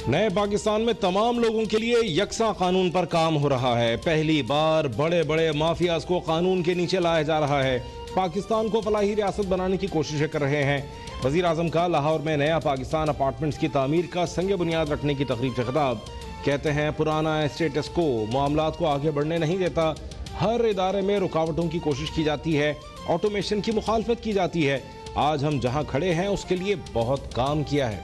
نئے پاکستان میں تمام لوگوں کے لیے یکساں قانون پر کام ہو رہا ہے. پہلی بار بڑے بڑے مافیاز کو قانون کے نیچے لایا جا رہا ہے. پاکستان کو فلاحی ریاست بنانے کی کوششیں کر رہے ہیں. وزیر اعظم کا لاہور میں نیا پاکستان اپارٹمنٹس کی تعمیر کا سنگ بنیاد رکھنے کی تقریب سے خطاب. کہتے ہیں پرانا اسٹیٹس کو معاملات کو آگے بڑھنے نہیں دیتا. ہر ادارے میں رکاوٹوں کی کوشش کی جاتی ہے, آٹومیشن کی مخالفت کی جاتی ہے. آج ہم جہاں کھڑے ہیں اس کے لیے بہت کام کیا ہے.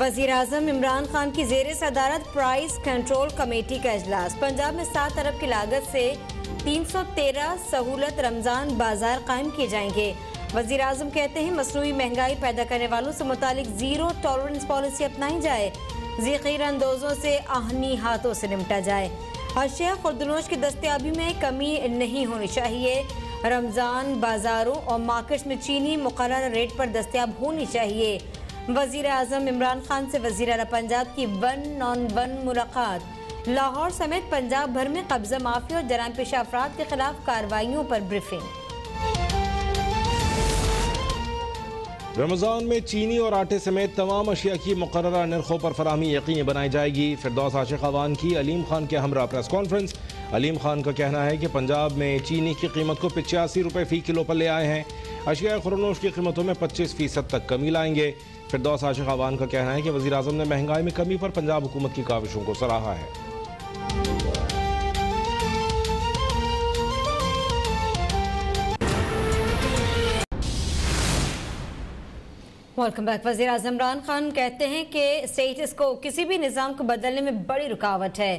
وزیر اعظم عمران خان کی زیر صدارت پرائز کنٹرول کمیٹی کا اجلاس. پنجاب میں 7 ارب کی لاگت سے 313 سہولت رمضان بازار قائم کیے جائیں گے. وزیر اعظم کہتے ہیں مصنوعی مہنگائی پیدا کرنے والوں سے متعلق زیرو ٹالرنس پالیسی اپنائی جائے. ذخیرہ اندوزوں سے آہنی ہاتھوں سے نمٹا جائے. اشیاء خوردنوش کی دستیابی میں کمی نہیں ہونی چاہیے. رمضان بازاروں اور مارکیٹس میں چینی مقررہ ریٹ پر دستیاب ہونی چاہیے. وزیر اعظم عمران خان سے وزیر اعلیٰ پنجاب کی 1-on-1 ملاقات. لاہور سمیت پنجاب بھر میں قبضہ مافیا اور جرائم پیشہ افراد کے خلاف کارروائیوں پر بریفنگ. رمضان میں چینی اور آٹے سمیت تمام اشیاء کی مقررہ نرخوں پر فراہمی یقینی بنائی جائے گی. فردوس عاشق اعوان کی علیم خان کے ہمراہ پریس کانفرنس. علیم خان کا کہنا ہے کہ پنجاب میں چینی کی قیمت کو 85 روپے فی کلو پر لے آئے ہیں. اشیاء خوردنوش کی قیمتوں میں 25% تک کمی لائیں گے. فردوس عاشق اعوان کا کہنا ہے کہ وزیر اعظم نے مہنگائی میں کمی پر پنجاب حکومت کی کاوشوں کو سراہا ہے. Welcome back. وزیر اعظم عمران خان کہتے ہیں کہ اسٹیٹس کو کسی بھی نظام کو بدلنے میں بڑی رکاوٹ ہے.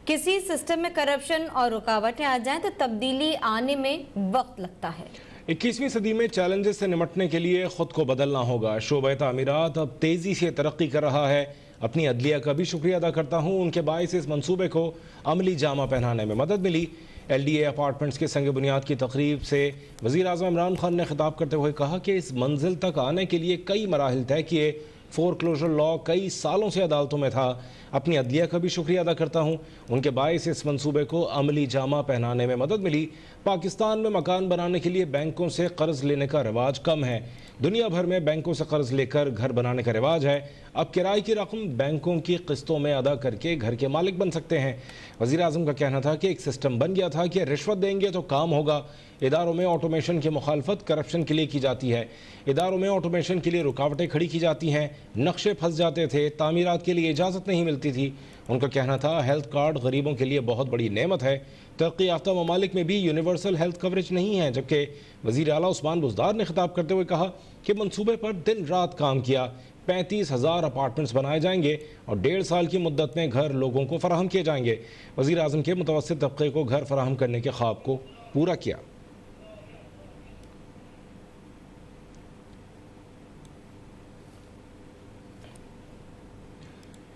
کسی سسٹم میں کرپشن اور رکاوٹیں آ جائیں تو تبدیلی آنے میں وقت لگتا ہے. 21ویں صدی میں چیلنجز سے نمٹنے کے لیے خود کو بدلنا ہوگا. شعبہ تعمیرات اب تیزی سے ترقی کر رہا ہے. اپنی عدلیہ کا بھی شکریہ ادا کرتا ہوں, ان کے باعث اس منصوبے کو عملی جامہ پہنانے میں مدد ملی. ایل ڈی اے اپارٹمنٹس کے سنگ بنیاد کی تقریب سے وزیر اعظم عمران خان نے خطاب کرتے ہوئے کہا کہ اس منزل تک آنے کے لیے کئی مراحل طے کیے. فور کلوزر لا کئی سالوں سے عدالتوں میں تھا. اپنی عدلیہ کا بھی شکریہ ادا کرتا ہوں, ان کے باعث اس منصوبے کو عملی جامہ پہنانے میں مدد ملی. پاکستان میں مکان بنانے کے لیے بینکوں سے قرض لینے کا رواج کم ہے. دنیا بھر میں بینکوں سے قرض لے کر گھر بنانے کا رواج ہے. اب کرائے کی رقم بینکوں کی قسطوں میں ادا کر کے گھر کے مالک بن سکتے ہیں. وزیر اعظم کا کہنا تھا کہ ایک سسٹم بن گیا تھا کہ رشوت دیں گے تو کام ہوگا. اداروں میں آٹومیشن کی مخالفت کرپشن کے لیے کی جاتی ہے. اداروں میں آٹومیشن کے لیے رکاوٹیں کھڑی کی جاتی ہیں. نقشے پھنس جاتے تھے, تعمیرات کے لیے اجازت نہیں ملتی تھی. ان کا کہنا تھا ہیلتھ کارڈ غریبوں کے لیے بہت بڑی نعمت ہے. ترقی یافتہ ممالک میں بھی یونیورسل ہیلتھ کوریج نہیں ہے. جبکہ وزیر اعلیٰ عثمان بزدار نے خطاب کرتے ہوئے کہا کہ منصوبے پر دن رات کام کیا. 35,000 اپارٹمنٹس بنائے جائیں گے اور 1.5 سال کی مدت میں گھر لوگوں کو فراہم کیے جائیں گے. وزیر اعظم کے متوسط طبقے کو گھر فراہم کرنے کے خواب کو پورا کیا.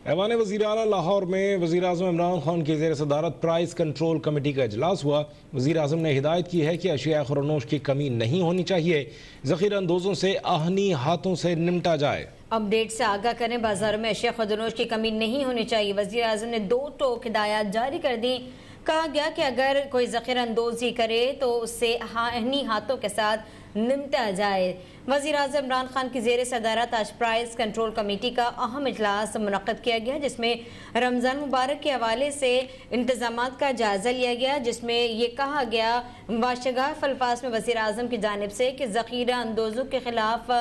ایوان وزیر اعلیٰ لاہور میں وزیر اعظم عمران خان کی زیر صدارت پرائز کنٹرول کمیٹی کا اجلاس ہوا. وزیر اعظم نے ہدایت کی ہے کہ اشیاء خوردنوش کی کمی نہیں ہونی چاہیے. ذخیرہ اندوزوں سے آہنی ہاتھوں سے نمٹا جائے. اپڈیٹ سے آگاہ کریں, بازاروں میں اشیاء خوردنوش کی کمی نہیں ہونی چاہیے. وزیر اعظم نے 2 ٹوک ہدایات جاری کر دی. کہا گیا کہ اگر کوئی ذخیرہ اندوزی کرے تو اس سے آہنی ہاتھوں کے ساتھ نمٹا جائے. وزیر اعظم عمران خان کی زیر صدارت آج پرائز کنٹرول کمیٹی کا اہم اجلاس منعقد کیا گیا, جس میں رمضان مبارک کے حوالے سے انتظامات کا جائزہ لیا گیا. جس میں یہ کہا گیا باشگاف الفاظ میں وزیر اعظم کی جانب سے کہ ذخیرہ اندوزوں کے خلاف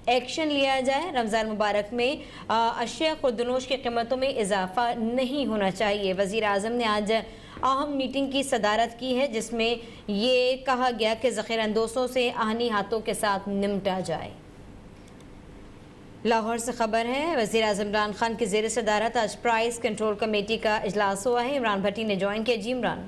ایکشن لیا جائے. رمضان مبارک میں اشیاء خوردنوش کی قیمتوں میں اضافہ نہیں ہونا چاہیے. وزیر اعظم نے آج اہم میٹنگ کی صدارت کی ہے, جس میں یہ کہا گیا کہ ذخیرہ اندوزوں سے آہنی ہاتھوں کے ساتھ نمٹا جائے. لاہور سے خبر ہے, وزیر اعظم عمران خان کی زیر صدارت آج پرائز کنٹرول کمیٹی کا اجلاس ہوا ہے. عمران بھٹی نے جوائن کیا. جی عمران.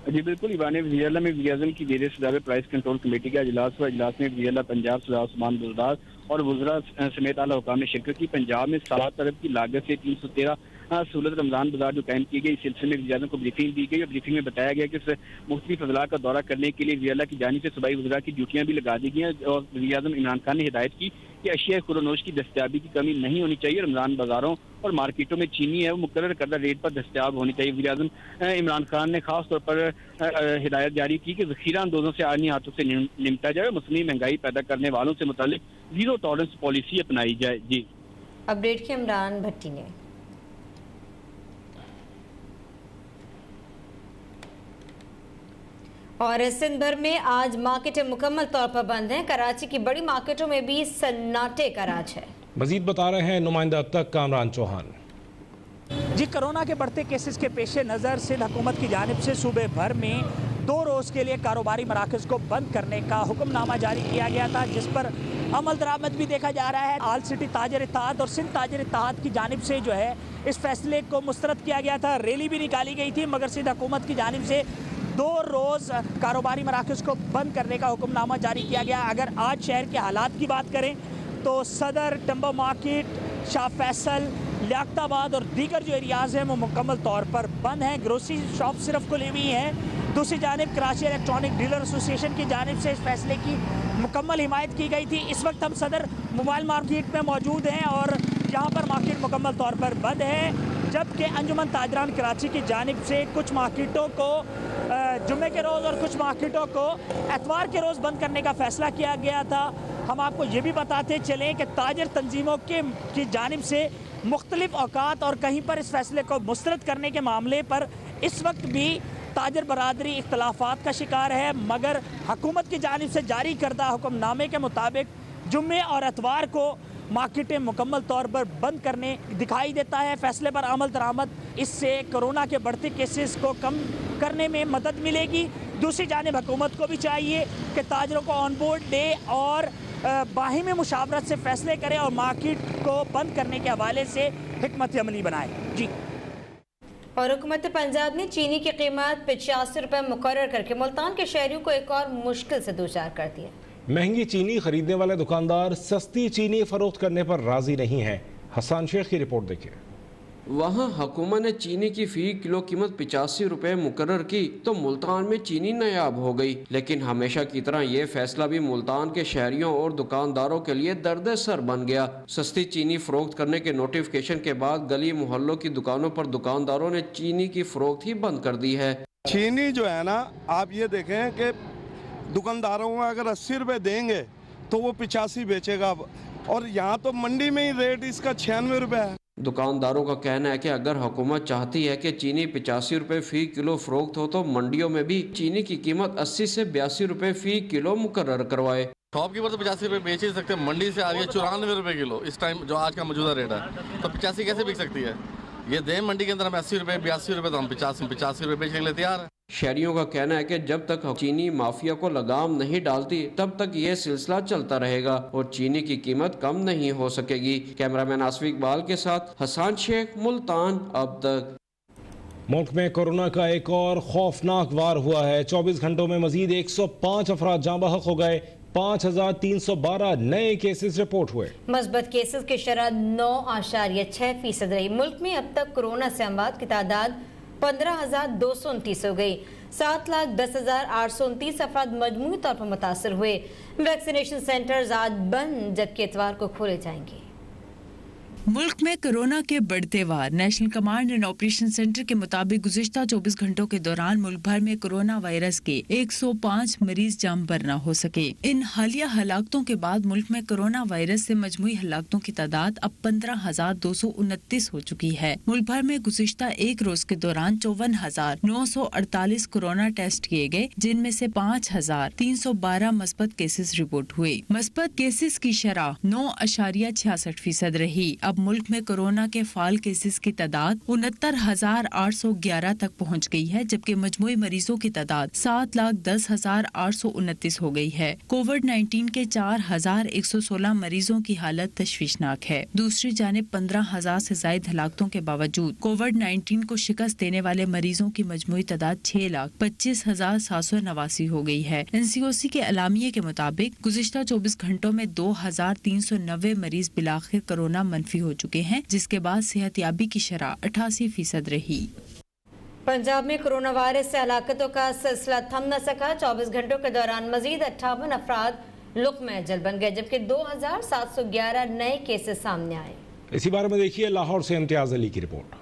جی بالکل, ایوان وزیر اعلیٰ میں وزیر اعظم کی زیر صدارت پرائز کنٹرول کمیٹی کا اجلاس ہوا. اجلاس میں وزیر اعلیٰ پنجاب سردار عثمان بزدار اور وزراء سمیت اعلیٰ حکام نے شرکت کی. پنجاب میں 7 ارب کی لاگت سے 313 सहूलत रमज़ान बाजार जो कायम की गई, इस सिलसिले में वज़ीर-ए-आज़म को ब्रीफिंग दी गई और ब्रीफिंग में बताया गया कि इस मुख्तलिफ अज़ला का दौरा करने के लिए वज़ीर-ए-आला की जानिब से सूबाई वज़रा की ड्यूटियाँ भी लगा दी गई हैं और वज़ीर-ए-आज़म इमरान खान ने हिदायत की कि अशिया खुर्दनोश की दस्तयाबी की कमी नहीं होनी चाहिए। रमज़ान बाज़ारों और मार्केटों में चीनी है वो मुकर्रर करदा रेट पर दस्तयाब होनी चाहिए। वज़ीर-ए-आज़म इमरान खान ने खास तौर पर हिदायत जारी की कि ज़ख़ीरा अंदोज़ों से आलमी हाथों से निपटा जाए, मसनूई महंगाई पैदा करने वालों से मुतालिक जीरो टॉलरेंस पॉलिसी अपनाई जाए। जी अपडेट की इमरान भट्टी ने। और सिंध भर में आज मार्केटें मुकम्मल तौर पर बंद हैं। कराची की बड़ी मार्केटों में भी सन्नाटे का राज है। मजीद बता रहे हैं नुमाइंदा अब तक कामरान चौहान। जी, कोरोना के बढ़ते केसेस के पेश नज़र सिंध हुकूमत की जानिब से सूबे भर में 2 रोज़ के लिए कारोबारी मराकज़ को बंद करने का हुक्मनामा जारी किया गया था, जिस पर अमल दरामद भी देखा जा रहा है। आल सिटी ताजर इत्तेहाद और सिंध ताजर इत्तेहाद की जानिब से जो है इस फैसले को मुस्तरद किया गया था। रैली भी निकाली गई थी, मगर सिंध हुकूमत की जानिब से 2 रोज़ कारोबारी मराकज़ को बंद करने का हुक्मनामा जारी किया गया। अगर आज शहर के हालात की बात करें तो सदर, टिम्बर मार्केट, शाह फैसल, लियाकताबाद और दीगर जो एरियाज़ हैं वो मुकम्मल तौर पर बंद हैं। ग्रोसरी शॉप सिर्फ खुली हुई हैं। दूसरी जानिब कराची इलेक्ट्रॉनिक डीलर एसोसिएशन की जानिब से इस फैसले की मुकम्मल हिमायत की गई थी। इस वक्त हम सदर मोबाइल मार्केट में मौजूद हैं और यहाँ पर मार्केट मुकम्मल तौर पर बंद है, जबकि अंजुमन ताजरान कराची की जानिब से कुछ मार्केटों को जुम्मे के रोज़ और कुछ मार्केटों को एतवार के रोज़ बंद करने का फ़ैसला किया गया था। हम आपको ये भी बताते चलें कि ताजर तंजीमों की जानिब से मुख्तलिफ औकात और कहीं पर इस फैसले को मुस्तरद करने के मामले पर इस वक्त भी ताजर बरादरी इख्तलाफात का शिकार है, मगर हुकूमत की जानिब से जारी करदा हुक्मनामे के मुताबिक जुम्मे और एतवार को मार्केटें मुकम्मल तौर पर बंद करने दिखाई देता है। फैसले पर अमल दरामद, इससे कोरोना के बढ़ते केसेस को कम करने में मदद मिलेगी। दूसरी जानिब हुकूमत को भी चाहिए कि ताजरों को ऑन बोर्ड दे और बाहिमी मुशावरत से फैसले करे और मार्केट को बंद करने के हवाले से हिकमत अमली बनाए। जी। और हुकूमत पंजाब ने चीनी की कीमत 85 रुपये मुकर्रर करके मुल्तान के शहरियों को एक और मुश्किल से दो चार कर दिया। महंगी चीनी खरीदने वाले दुकानदार सस्ती चीनी फरोख्त करने पर राजी नहीं है। हसन शेख की रिपोर्ट देखिए। वहाँ हुकूमत ने चीनी की फी किलो कीमत 85 रुपये मुकर्रर की तो मुल्तान में चीनी नायाब हो गई, लेकिन हमेशा की तरह ये फैसला भी मुल्तान के शहरियों और दुकानदारों के लिए दर्द सर बन गया। सस्ती चीनी फरोख्त करने के नोटिफिकेशन के बाद गली मोहल्लों की दुकानों पर दुकानदारों ने चीनी की फरोख्त ही बंद कर दी है। चीनी जो है ना, आप ये देखें कि दुकानदारों को अगर 80 रुपये देंगे तो वो 85 बेचेगा, और यहाँ तो मंडी में ही रेट इसका 96 रुपये है। दुकानदारों का कहना है कि अगर हुकूमत चाहती है कि चीनी 85 रुपये फी किलो फरोख्त हो तो मंडियों में भी चीनी की कीमत 80 से 82 रुपये फी किलो मुकर्रर करवाए। शॉप कीपर तो 85 रुपये बेच ही सकते हैं, मंडी से आ रही है 94 रुपये किलो इस टाइम जो आज का मौजूदा रेट है, तो 85 कैसे बिक सकती है? ये दे मंडी के अंदर हम 80 रुपये 82 रुपये, तो हम 85 रुपये बेचने के लिए तैयार है। शहरियों का कहना है कि जब तक चीनी माफिया को लगाम नहीं डालती तब तक ये सिलसिला चलता रहेगा और चीनी की कीमत कम नहीं हो सकेगी। कैमरामैन आसिफ इकबाल के साथ हसन शेख, मुल्तान अब तक। मुल्क में कोरोना का एक और खौफनाक वार हुआ है। 24 घंटों में मजीद 105 अफराद जाँ बहक हो गए। 5312 नए केसेस रिपोर्ट हुए। मस्बत केसेस की शरह 9.6% रही। मुल्क में अब तक कोरोना से अमवात की तादाद 15,229 हो गई। 7,10,829 अफराद मजमूई तौर पर मुतासर हुए। वैक्सीनेशन सेंटर्स आज बंद, जबकि इतवार को खोले जाएंगे। मुल्क में कोरोना के बढ़ते वार। National command and operation centre के मुताबिक गुज़िश्ता 24 घंटों के दौरान मुल्क भर में कोरोना वायरस के 105 मरीज जाम पर न हो सके। इन हालिया हलाकतों के बाद मुल्क में कोरोना वायरस से मजमूई हलाकतों की तादाद अब 15,229 हो चुकी है। मुल्क भर में गुज़िश्ता एक रोज के दौरान 54,948 कोरोना टेस्ट किए गए, जिनमें से 5,312 मस्बत केसेस रिपोर्ट हुए। मस्बत केसेस की शरह 9.66% रही। अब मुल्क में कोरोना के फाल केसेस की तादाद 69,811 तक पहुंच गई है, जबकि मजमूई मरीजों की तादाद 7,10,829 हो गई है। कोविड-19 के 4,116 मरीजों की हालत तशवीशनाक है। दूसरी जानिब 15,000 से ज्यादा हलाकतों के बावजूद कोविड-19 को शिकस्त देने वाले मरीजों की मजमूई तादाद 6,25,789 हो गई है। NCOC के अलामिये के मुताबिक गुज़िश्ता 24 घंटों में 2,390 मरीज बिलाखिर कोरोना मनफी भर्ती हो चुके हैं, जिसके बाद सेहतयाबी की शरह 88% रही। पंजाब में कोरोना वायरस से हलाकतों का सिलसिला थम न सका। 24 घंटों के दौरान मजीद 58 अफराद लुक़्म अजल बन गए, जबकि 2711 नए केसेस सामने आए। इसी बारे में देखिए लाहौर से इम्तियाज अली की रिपोर्ट।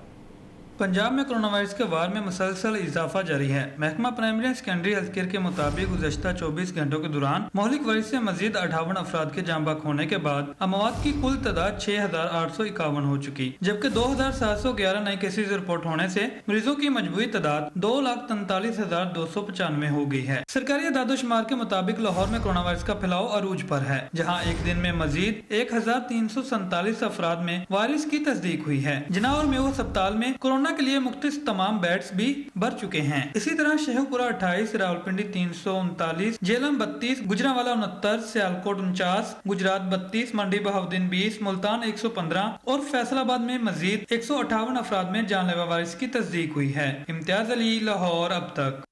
पंजाब में कोरोना वायरस के वार में मुसलसल इजाफा जारी है। महकमा primary and secondary health care के मुताबिक गुज़श्ता 24 घंटों के दौरान मोहलिक वायरस से मजीद 58 अफराद के जान बहक होने के बाद अमवात की कुल तादाद 6851 हो चुकी, जबकि 2711 नए केसेज रिपोर्ट होने से मरीजों की मजबूरी तादाद 2,43,295 हो गई है। सरकारी अदाद-ओ-शुमार के मुताबिक लाहौर में कोरोना वायरस का फैलाव अरूज पर है, जहाँ एक दिन में मजीद 1347 अफराद में वायरस की तस्दीक हुई है। जिना और मेवा अस्पताल में कोरोना के लिए मुख्तस तमाम बेड्स भी भर चुके हैं। इसी तरह शेखपुरा 28, रावलपिंडी 339, जेलम 32, गुजरांवाला 69, सियालकोट 49, गुजरात 32, मंडी बहाउद्दीन 20, मुल्तान 115 और फैसलाबाद में मजीद 158 अफराद में जानलेवा वायरस की तस्दीक हुई है। इम्तियाज अली, लाहौर अब तक।